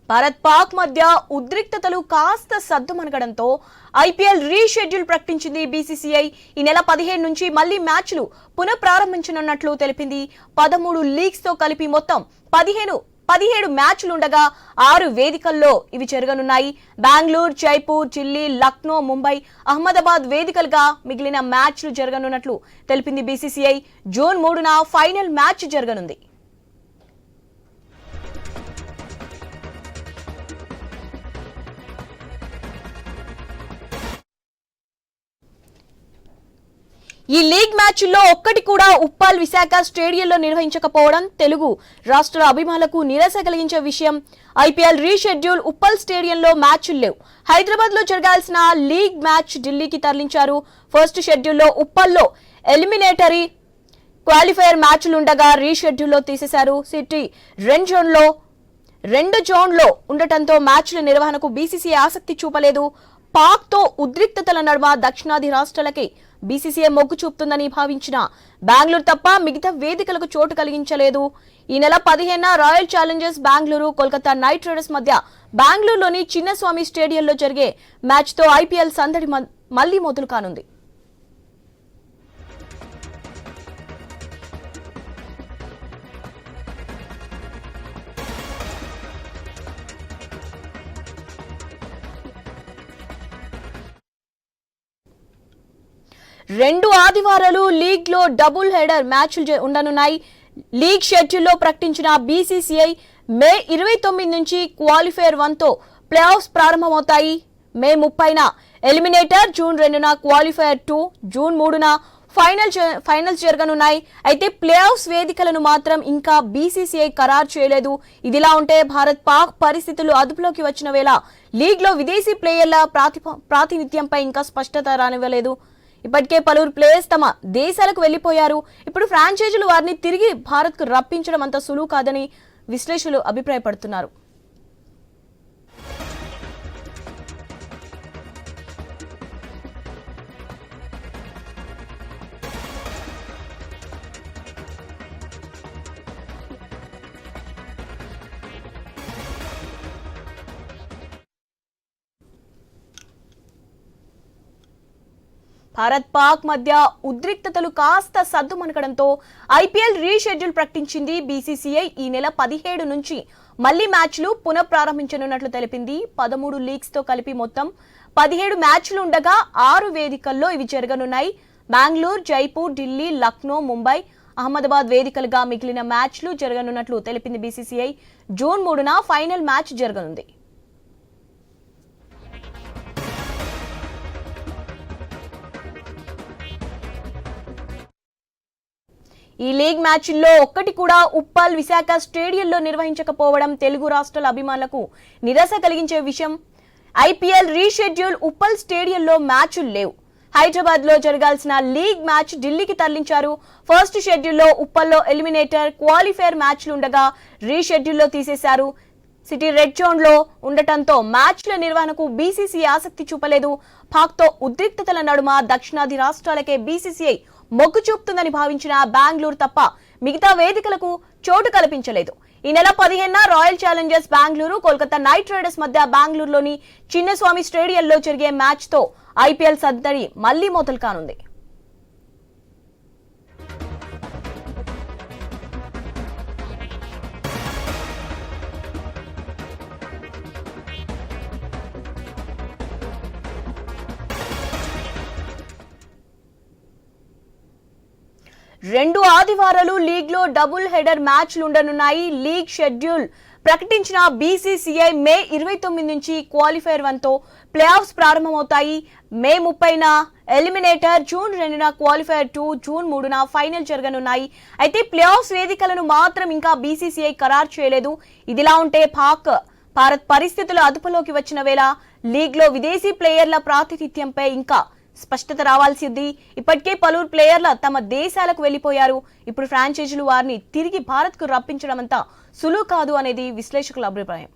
భారత్ పాక్ మధ్య ఉద్రిక్తతలు కాస్త సద్దుమణగడంతో ఐపీఎల్ రీషెడ్యూల్ ప్రకటించింది బీసీసీఐ. ఈ నెల 17 నుంచి మళ్లీ మ్యాచ్లు పునఃప్రారంభించనున్నట్లు తెలిపింది. 13 లీగ్స్ తో కలిపి మొత్తం 17 మ్యాచ్లుండగా 6 వేదికల్లో ఇవి జరగనున్నాయి. బెంగళూరు, జైపూర్, ఢిల్లీ, లక్నో, ముంబై, అహ్మదాబాద్ వేదికలుగా మిగిలిన మ్యాచ్లు జరగనున్నట్లు తెలిపింది బీసీసీఐ. జూన్ 3న ఫైనల్ మ్యాచ్ జరగనుంది. ఈ లీగ్ మ్యాచ్ల్లో ఒక్కటి కూడా ఉప్పల్, విశాఖ స్టేడియంలో నిర్వహించకపోవడం తెలుగు రాష్ట్రాల అభిమానులకు నిరాశ కలిగించే విషయం. ఐపీఎల్ రీషెడ్యూల్ ఉప్పల్ స్టేడియంలో మ్యాచ్లు లేవు. హైదరాబాద్ లో జరగాల్సిన లీగ్ మ్యాచ్ ఢిల్లీకి తరలించారు. ఫస్ట్ షెడ్యూల్లో ఉప్పల్లో ఎలిమినేటరీ క్వాలిఫైయర్ మ్యాచ్లుండగా రీషెడ్యూల్లో తీసేశారు. సిటీ రెండు జోన్లో ఉండటంతో మ్యాచ్ల నిర్వహణకు బీసీసీఐ ఆసక్తి చూపలేదు. పాక్ తో ఉద్రిక్తతల నడుమ దక్షిణాది రాష్ట్రాలకి బీసీసీఐ మొగ్గు చూపుతుందని భావించిన బెంగళూరు తప్ప మిగతా వేదికలకు చోటు కలిగించలేదు. ఈ నెల 15న royal challengers Bengaluru, Kolkata knight riders మధ్య బెంగళూరులోని చిన్నస్వామి స్టేడియంలో జరిగే మ్యాచ్తో ఐపీఎల్ సందడి మళ్లీ మొదలు కానుంది. రెండు ఆదివారాలు లీగ్ లో డబుల్ హెడర్ మ్యాచ్లు ఉండనున్నాయి. లీగ్ షెడ్యూల్లో ప్రకటించిన బీసీసీఐ మే 29 నుంచి క్వాలిఫైయర్ 1తో ప్లే ఆఫ్స్ ప్రారంభమవుతాయి. మే 30న ఎలిమినేటర్, జూన్ 2న క్వాలిఫైయర్ 2, జూన్ 3న ఫైనల్స్ జరగనున్నాయి. అయితే ప్లే ఆఫ్స్ వేదికలను మాత్రం ఇంకా బీసీసీఐ ఖరారు చేయలేదు. ఇదిలా ఉంటే భారత్ పాక్ పరిస్థితులు అదుపులోకి వచ్చిన వేళ లీగ్ లో విదేశీ ప్లేయర్ల ప్రాతినిధ్యంపై ఇంకా స్పష్టత రానివ్వలేదు. ఇప్పటికే పలువురు ప్లేయర్స్ తమ దేశాలకు వెళ్లిపోయారు. ఇప్పుడు ఫ్రాంచైజీలు వారిని తిరిగి భారత్ కు రప్పించడం అంత సులువు కాదని విశ్లేషకులు అభిప్రాయపడుతున్నారు. భారత్ పాక్ మధ్య ఉద్రిక్తతలు కాస్త సద్దుమణగడంతో ఐపీఎల్ రీషెడ్యూల్ ప్రకటించింది బీసీసీఐ. ఈ నెల 17 నుంచి మళ్లీ మ్యాచ్లు పునఃప్రారంభించనున్నట్లు తెలిపింది. 13 లీగ్స్ తో కలిపి మొత్తం 17 మ్యాచ్లు ఉండగా 6 వేదికల్లో ఇవి జరగనున్నాయి. బెంగళూరు, జైపూర్, ఢిల్లీ, లక్నో, ముంబై, అహ్మదాబాద్ వేదికలుగా మిగిలిన మ్యాచ్లు జరగనున్నట్లు తెలిపింది బీసీసీఐ. జూన్ 3న ఫైనల్ మ్యాచ్ జరగనుంది. ఈ లీగ్ మ్యాచ్ల్లో ఒక్కటి కూడా ఉప్పల్, విశాఖ స్టేడియంలో నిర్వహించకపోవడం తెలుగు రాష్ట్రాల అభిమానులకు నిరాశ కలిగించే విషయం. ఐపీఎల్ రీషెడ్యూల్ ఉప్పల్ స్టేడియంలో మ్యాచ్లు లేవు. హైదరాబాద్ లో జరగాల్సిన లీగ్ మ్యాచ్ ఢిల్లీకి తరలించారు. ఫస్ట్ షెడ్యూల్లో ఉప్పల్లో ఎలిమినేటర్, క్వాలిఫైయర్ మ్యాచ్లుండగా రీషెడ్యూల్లో తీసేశారు. సిటీ రెడ్ జోన్ లో ఉండటంతో మ్యాచ్ల నిర్వహణకు బీసీసీఐ ఆసక్తి చూపలేదు. పాక్ తో ఉద్రిక్తతల నడుమ దక్షిణాది రాష్ట్రాలకే బీసీసీఐ మొగ్గు చూపుతుందని భావించిన బెంగళూరు తప్ప మిగతా వేదికలకు చోటు కల్పించలేదు. ఈ నెల 15న royal challengers Bengaluru, Kolkata knight riders మధ్య బెంగళూరులోని చిన్నస్వామి స్టేడియంలో జరిగే మ్యాచ్తో ఐపీఎల్ సందడి మళ్లీ మొదలు కానుంది. రెండు ఆదివారాలు లీగ్ లో డబుల్ హెడర్ మ్యాచ్లు ఉండనున్నాయి. లీగ్ షెడ్యూల్ ప్రకటించిన బీసీసీఐ మే 29 నుంచి క్వాలిఫైయర్ 1తో ప్లే ఆఫ్స్ ప్రారంభమవుతాయి. మే 30న ఎలిమినేటర్, జూన్ 2న క్వాలిఫైయర్ 2, జూన్ 3న ఫైనల్ జరగనున్నాయి. అయితే ప్లే ఆఫ్స్ వేదికలను మాత్రం ఇంకా బీసీసీఐ ఖరారు చేయలేదు. ఇదిలా ఉంటే భారత్ పరిస్థితులు అదుపులోకి వచ్చిన వేళ లీగ్ లో విదేశీ ప్లేయర్ల ప్రాతినిధ్యంపై ఇంకా స్పష్టత రావాల్సింది. ఇప్పటికే పలువురు ప్లేయర్ల తమ దేశాలకు వెళ్లిపోయారు. ఇప్పుడు ఫ్రాంచైజీలు వారిని తిరిగి భారత్ కు రప్పించడం అంతా సులువు కాదు అనేది విశ్లేషకుల అభిప్రాయం.